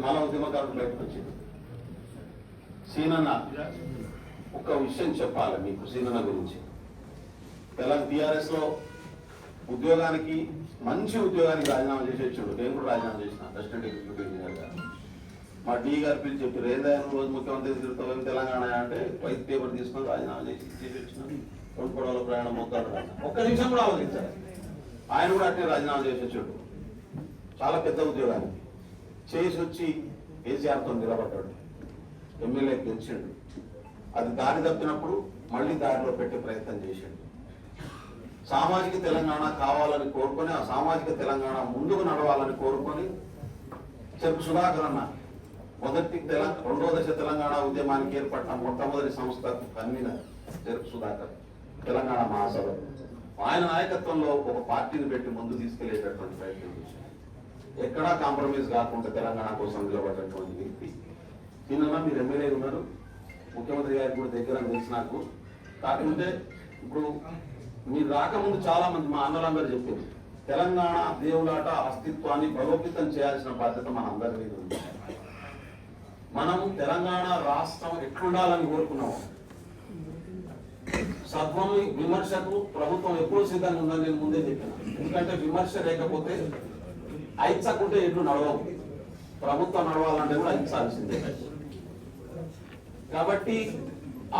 మాల ఉద్యమకారులు బయటకు వచ్చింది. సీనన్న ఒక విషయం చెప్పాలి మీకు సీనన్న గురించి. తెలంగాణ టీఆర్ఎస్ లో ఉద్యోగానికి మంచి ఉద్యోగానికి రాజీనామా చేసి వచ్చాడు. నేను కూడా రాజీనామా చేసిన అసిస్టెంట్ ఎగ్జిక్యూటివ్ ఇంజనీర్ గా. మా డి గారు పిలిచి చెప్పారు, ఏందైనా రోజు ముఖ్యమంత్రి తిరుగుతాం తెలంగాణ అంటే వైట్ పేపర్ తీసుకొని రాజీనామా చేసి వచ్చిన రెండు పొడవల ప్రయాణం మొత్తాడు. ఒక్క నిమిషం కూడా ఆలోచించారు. ఆయన కూడా అట్టే రాజీనామా చేసి వచ్చాడు. చాలా పెద్ద ఉద్యోగానికి చేసి వచ్చి కేసీఆర్తో నిలబడ్డాడు. ఎమ్మెల్యే గెలిచాడు. అది దారి తప్పినప్పుడు మళ్ళీ దారిలో పెట్టే ప్రయత్నం చేశాడు. సామాజిక తెలంగాణ కావాలని కోరుకొని, ఆ సామాజిక తెలంగాణ ముందుకు నడవాలని కోరుకొని చెరుకు సుధాకర్ అన్న రెండో దశ తెలంగాణ ఉద్యమానికి ఏర్పడిన మొట్టమొదటి సంస్థకు కన్వీనర్ చెరుకు సుధాకర్, తెలంగాణ మహాసభ. ఆయన నాయకత్వంలో ఒక పార్టీని పెట్టి ముందు తీసుకెళ్లేటటువంటి ప్రయత్నం చేశారు. ఎక్కడా కాంప్రమైజ్ కాకుండా తెలంగాణ కోసం నిలబడ్డటువంటి వ్యక్తి. నిన్న మీరు ఎమ్మెల్యే ఉన్నారు, ముఖ్యమంత్రి గారికి కూడా దగ్గర తెలుసు నాకు. కాకపోతే ఇప్పుడు మీరు రాకముందు చాలా మంది మా అన్నలందరూ చెప్పారు, తెలంగాణ దేవులాట అస్తిత్వాన్ని బలోపేతం చేయాల్సిన బాధ్యత మన అందరి మీద ఉంది. మనం తెలంగాణ రాష్ట్రం ఎట్లుండాలని కోరుకున్నాము. సద్వమి విమర్శకు ప్రభుత్వం ఎప్పుడూ సిద్ధంగా ఉందని నేను ముందే చెప్పాను. ఎందుకంటే విమర్శ లేకపోతే ఐచ్చకుంటే ఎట్లు నడవవు. ప్రభుత్వం నడవాలంటే కూడా ఐచ్చాల్సిందే. కాబట్టి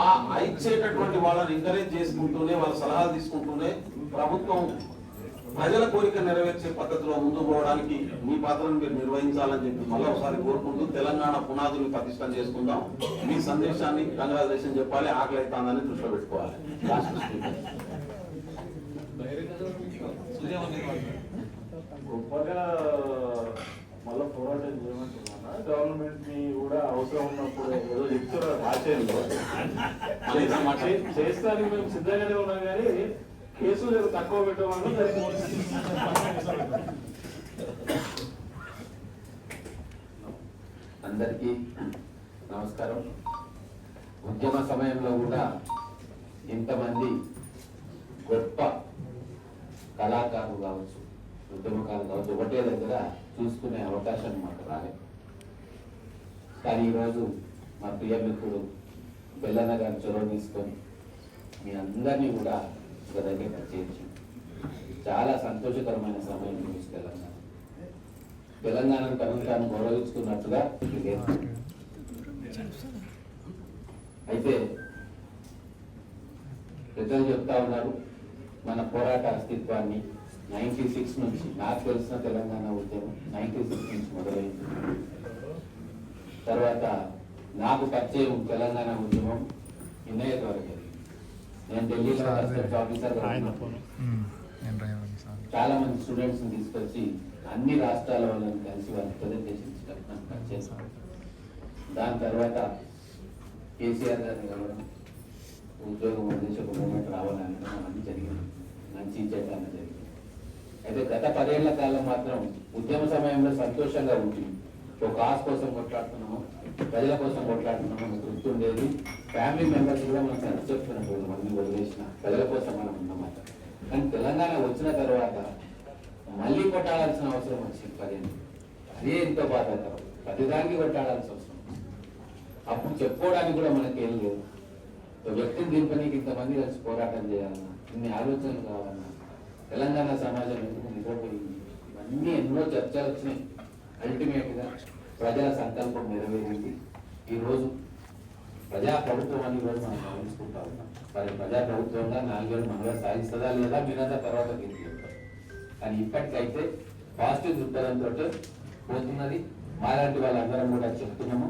ఆ ఐచ్చేటటువంటి వాళ్ళని ఎంకరేజ్ చేసుకుంటూనే, వాళ్ళ సలహాలు తీసుకుంటూనే ప్రభుత్వం ప్రజల కోరిక నెరవేర్చే పద్ధతిలో ముందుకు పోవడానికి మీ పాత్రను మీరు నిర్వహించాలని చెప్పి మళ్ళీ ఒకసారి కోరుకుంటూ తెలంగాణ పునాదులు పటిష్టం చేసుకుందాం. మీ సందేశాన్ని కంగ్రాచులేషన్ చెప్పాలి. ఆకలి అవుతుందని దృష్టిలో పెట్టుకోవాలి. గొప్పగా మళ్ళీ పోరాటం చేయమంటున్నా. గవర్నమెంట్ ని కూడా అవసరం ఉన్నప్పుడు ఏదో చెప్తున్నారు భాషల్లో చేస్తానికి మేము సిద్ధంగానే ఉన్నాం, కానీ కేసులు తక్కువ పెట్టమని అందరికీ నమస్కారం. ఉద్యమ సమయంలో కూడా ఇంతమంది గొప్ప కళాకారులు కావచ్చు, ఉద్యమకారులు కావచ్చు, ఒకటే దగ్గర చూసుకునే అవకాశం మాకు రాలేదు. కానీ ఈరోజు మా ప్రియమిత్రుడు బెల్లన్న గారి చొరవ తీసుకొని మీ అందరినీ కూడా ఒక దగ్గర చేర్చి చాలా సంతోషకరమైన సమయం చూసి తెలంగాణను తనను తాను గౌరవించుకున్నట్టుగా అయితే పెద్దలు చెప్తా ఉన్నారు మన పోరాట అస్తిత్వాన్ని 96 నుంచి. నాకు తెలిసిన తెలంగాణ ఉద్యమం 96 నుంచి మొదలైంది. తర్వాత నాకు పరిచయం తెలంగాణ ఉద్యమం ఇన్నయ్య వరకు. నేను ఢిల్లీలో ఆఫీసర్ చాలా మంది స్టూడెంట్స్ తీసుకొచ్చి అన్ని రాష్ట్రాల వాళ్ళని కలిసి వాళ్ళని ప్రజెంటేషన్ చేశాను. దాని తర్వాత కేసీఆర్ గారిని కలవడం, ఉద్యోగం అందించి ఒక మూమెంట్ రావాలని అన్నీ జరిగింది. మంచి చేయడానికి జరిగింది. అయితే గత 10 ఏళ్ల కాలం మాత్రం ఉద్యమ సమయంలో సంతోషంగా ఉంటుంది. ఒక కాజ్ కోసం కొట్లాడుతున్నాము, ప్రజల కోసం కొట్లాడుతున్నాము, తృప్తి ఉండేది. ఫ్యామిలీ మెంబర్స్ కూడా మనం సరి చెప్తున్నట్టు మళ్ళీ వదిలేసిన ప్రజల కోసం మనం ఉన్నమాట. కానీ తెలంగాణ వచ్చిన తర్వాత మళ్ళీ కొట్టాడాల్సిన అవసరం వచ్చింది 10 ఏళ్ళు. అదే ఎంతో బాధాకరం. ప్రతిదానికి కొట్టాడాల్సిన అవసరం. అప్పుడు చెప్పుకోవడానికి కూడా మనకి ఏం లేదు. వ్యక్తిని దింపనీకి ఇంతమంది కలిసి పోరాటం చేయాలన్నా, ఇన్ని ఆలోచనలు కావాలన్నా, తెలంగాణ సమాజం ఎందుకు నిద్రపోయింది, ఇవన్నీ ఎన్నో చర్చలు వచ్చినాయి. అల్టిమేట్ గా ప్రజల సంకల్పం నెరవేరింది. ఈరోజు ప్రజాప్రభుత్వం అని కూడా మనం గమనించుకుంటా ఉన్నాం. మరి ప్రజాప్రభుత్వంగా 4 ఏళ్ళు మనగా సాధిస్తుందా లేదా మీరంతా తర్వాత గెలిచేస్తారు. కానీ ఇప్పటికైతే పాజిటివ్ దృక్పథంతో పోతున్నది. మాలాంటి వాళ్ళందరం కూడా చెప్తున్నాము.